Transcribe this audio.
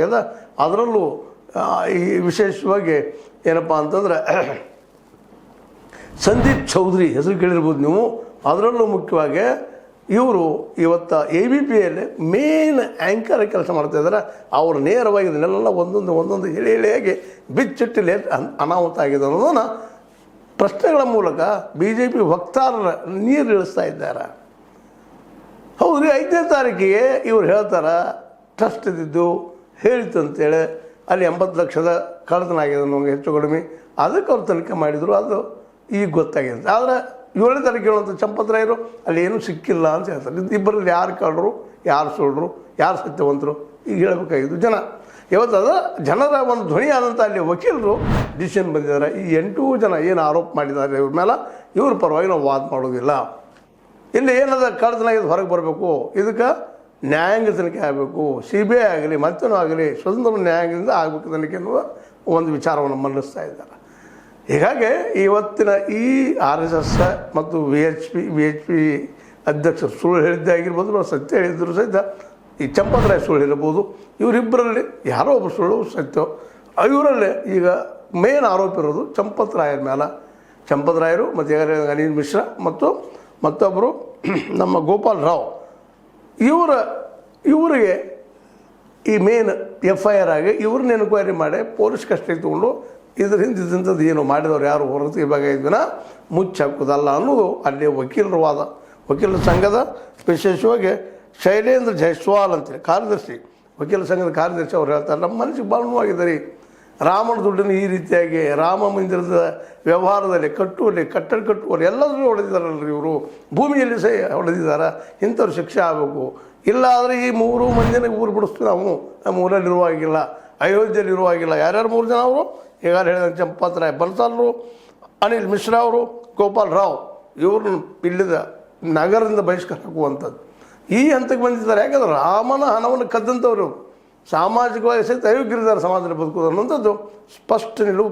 ಅದ ಅದರಲ್ಲೂ ಈ ವಿಶೇಷವಾಗಿ ಏನಪ್ಪ ಅಂತಂದ್ರೆ ಸಂದೀಪ್ ಚೌಧರಿ ಹೆಸರು ಕೇಳಿರ್ಬೋದು ನೀವು. ಅದರಲ್ಲೂ ಮುಖ್ಯವಾಗಿ ಇವರು ಇವತ್ತು ABPಯಲ್ಲಿ ಮೇನ್ ಆ್ಯಂಕರ್ ಕೆಲಸ ಮಾಡ್ತಾಯಿದ್ದಾರೆ. ಅವರು ನೇರವಾಗಿ ಇದನ್ನೆಲ್ಲ ಒಂದೊಂದು ಎಳೆಯಾಗಿ ಬಿಚ್ಚಿಟ್ಟಿಲ್ಲಿ ಅನಾಹುತ ಆಗಿದೆ ಅನ್ನೋದನ್ನು ಪ್ರಶ್ನೆಗಳ ಮೂಲಕ BJP ವಕ್ತಾರರ ನೀರು ಇಳಿಸ್ತಾ ಇದ್ದಾರೆ. ಹೌದು ರೀ, 5ನೇ ತಾರೀಕಿಗೆ ಇವ್ರು ಹೇಳ್ತಾರೆ ಟ್ರಸ್ಟ್ ಇದ್ದಿದ್ದು ಹೇಳಿತು ಅಂತೇಳಿ ಅಲ್ಲಿ 80 ಲಕ್ಷದ ಕಳ್ಳತನ ಆಗಿದೆ ನಮಗೆ ಹೆಚ್ಚು ಕಡಿಮೆ. ಅದಕ್ಕೆ ಅವ್ರು ತನಿಖೆ ಮಾಡಿದರು, ಅದು ಈಗ ಗೊತ್ತಾಗಿದೆ. ಆದರೆ 7ನೇ ತಾರೀಕು ಹೇಳುವಂಥ ಚಂಪತರಾಯರು ಅಲ್ಲಿ ಏನೂ ಸಿಕ್ಕಿಲ್ಲ ಅಂತ ಹೇಳ್ತಾರೆ. ಇಬ್ಬರಲ್ಲಿ ಯಾರು ಕಳ್ಳರು, ಯಾರು ಸುಳ್ಳರು, ಯಾರು ಸತ್ಯವಂತರು ಈಗ ಹೇಳಬೇಕಾಗಿದ್ದು ಜನ. ಇವತ್ತು ಅದು ಜನರ ಒಂದು ಧ್ವನಿ ಆದಂಥ ಅಲ್ಲಿ ವಕೀಲರು ಡಿಸಿಷನ್ ಬಂದಿದ್ದಾರೆ. ಈ 8 ಜನ ಏನು ಆರೋಪ ಮಾಡಿದ್ದಾರೆ ಇವ್ರ ಮೇಲೆ, ಇವ್ರ ಪರವಾಗಿ ನಾವು ವಾದ ಮಾಡೋದಿಲ್ಲ. ಇಲ್ಲಿ ಏನದ ಕಳ್ಳತನ ಆಗಿದ್ದು ಹೊರಗೆ ಬರಬೇಕು, ಇದಕ್ಕೆ ನ್ಯಾಯಾಂಗ ತನಿಖೆ ಆಗಬೇಕು, CBI ಆಗಲಿ ಮತ್ತೇನೂ ಆಗಲಿ ಸ್ವತಂತ್ರ ನ್ಯಾಯಾಂಗದಿಂದ ಆಗಬೇಕು ತನಿಖೆ ಅನ್ನುವ ಒಂದು ವಿಚಾರವನ್ನು ಮಂಡಿಸ್ತಾ ಇದ್ದಾರೆ. ಹೀಗಾಗಿ ಇವತ್ತಿನ ಈ RSS ಮತ್ತು VHP ಅಧ್ಯಕ್ಷರು ಸುಳ್ಳು ಹೇಳಿದ್ದೇ ಆಗಿರ್ಬೋದು, ಸತ್ಯ ಹೇಳಿದ್ರು ಸಹಿತ ಈ ಚಂಪತರಾಯ ಸುಳ್ಳು ಇರಬಹುದು. ಇವರಿಬ್ಬರಲ್ಲಿ ಯಾರೋ ಒಬ್ಬರು ಸುಳ್ಳು ಸತ್ಯ. ಇವರಲ್ಲಿ ಈಗ ಮೇನ್ ಆರೋಪ ಇರೋದು ಚಂಪತರಾಯರ ಮೇಲೆ. ಚಂಪತರಾಯರು ಮತ್ತು ಅನಿಲ್ ಮಿಶ್ರಾ ಮತ್ತು ಮತ್ತೊಬ್ಬರು ನಮ್ಮ ಗೋಪಾಲ್ ರಾವ್, ಇವರಿಗೆ ಈ ಮೇನ್ FIR ಆಗಿ ಇವ್ರನ್ನ ಎನ್ಕ್ವೈರಿ ಮಾಡಿ ಪೊಲೀಸ್ ಕಸ್ಟಡಿಗೆ ತೊಗೊಂಡು ಇದ್ರ ಹಿಂದಿಂಥದ್ದು ಏನು ಮಾಡಿದವ್ರು ಯಾರು ಹೊರತು ಇವಾಗ ಇದನ್ನ ಮುಚ್ಚಾಕೋದಲ್ಲ ಅನ್ನೋದು ಅಲ್ಲಿ ವಕೀಲರ ವಾದ. ವಕೀಲರ ಸಂಘದ ವಿಶೇಷವಾಗಿ ಶೈಲೇಂದ್ರ ಜೈಸ್ವಾಲ್ ಅಂತೇಳಿ ಕಾರ್ಯದರ್ಶಿ, ವಕೀಲರ ಸಂಘದ ಕಾರ್ಯದರ್ಶಿ ಅವ್ರು ಹೇಳ್ತಾರೆ, ನಮ್ಮ ಮನಸ್ಸಿಗೆ ಭಾಳ ನೋವಾಗಿದೆ ರೀ. ರಾಮನ ದುಡ್ಡನ್ನು ಈ ರೀತಿಯಾಗಿ ರಾಮ ಮಂದಿರದ ವ್ಯವಹಾರದಲ್ಲಿ ಕಟ್ಟುವಲ್ಲಿ ಎಲ್ಲದರಲ್ಲೂ ಹೊಡೆದಿದ್ದಾರಲ್ರಿ ಇವರು. ಭೂಮಿಯಲ್ಲಿ ಸಹ ಹೊಡೆದಿದ್ದಾರೆ. ಇಂಥವ್ರು ಶಿಕ್ಷೆ ಆಗಬೇಕು. ಇಲ್ಲ ಆದರೆ ಈ 3 ಮಂದಿನ ಊರು ಬಿಡಿಸ್ತೀವಿ ನಾವು. ನಮ್ಮ ಊರಲ್ಲಿರುವಾಗಿಲ್ಲ, ಅಯೋಧ್ಯೆಯಲ್ಲಿರುವಾಗಿಲ್ಲ. ಯಾರ್ಯಾರು 3 ಜನ ಅವರು ಈಗಾಗ ಹೇಳಿದ ಚಂಪತರಾಯ ಬಲ್ಸಾಲ್ರು, ಅನಿಲ್ ಮಿಶ್ರಾ ಅವರು, ಗೋಪಾಲ್ ರಾವ್, ಇವ್ರನ್ನ ಇಲ್ಲಿದ ನಗರದಿಂದ ಬಹಿಷ್ಕಾರ ಹಾಕುವಂಥದ್ದು ಈ ಹಂತಕ್ಕೆ ಬಂದಿದ್ದಾರೆ. ಯಾಕಂದ್ರೆ ರಾಮನ ಹಣವನ್ನು ಕದ್ದಂಥವ್ರು ಸಾಮಾಜಿಕವಾಗಿ ಸಹಿತ ಅಯೋಗ್ಯರಿದ್ದಾರೆ ಸಮಾಜದಲ್ಲಿ ಬದುಕೋದು ಅನ್ನೋಂಥದ್ದು ಸ್ಪಷ್ಟ ನಿಲುವು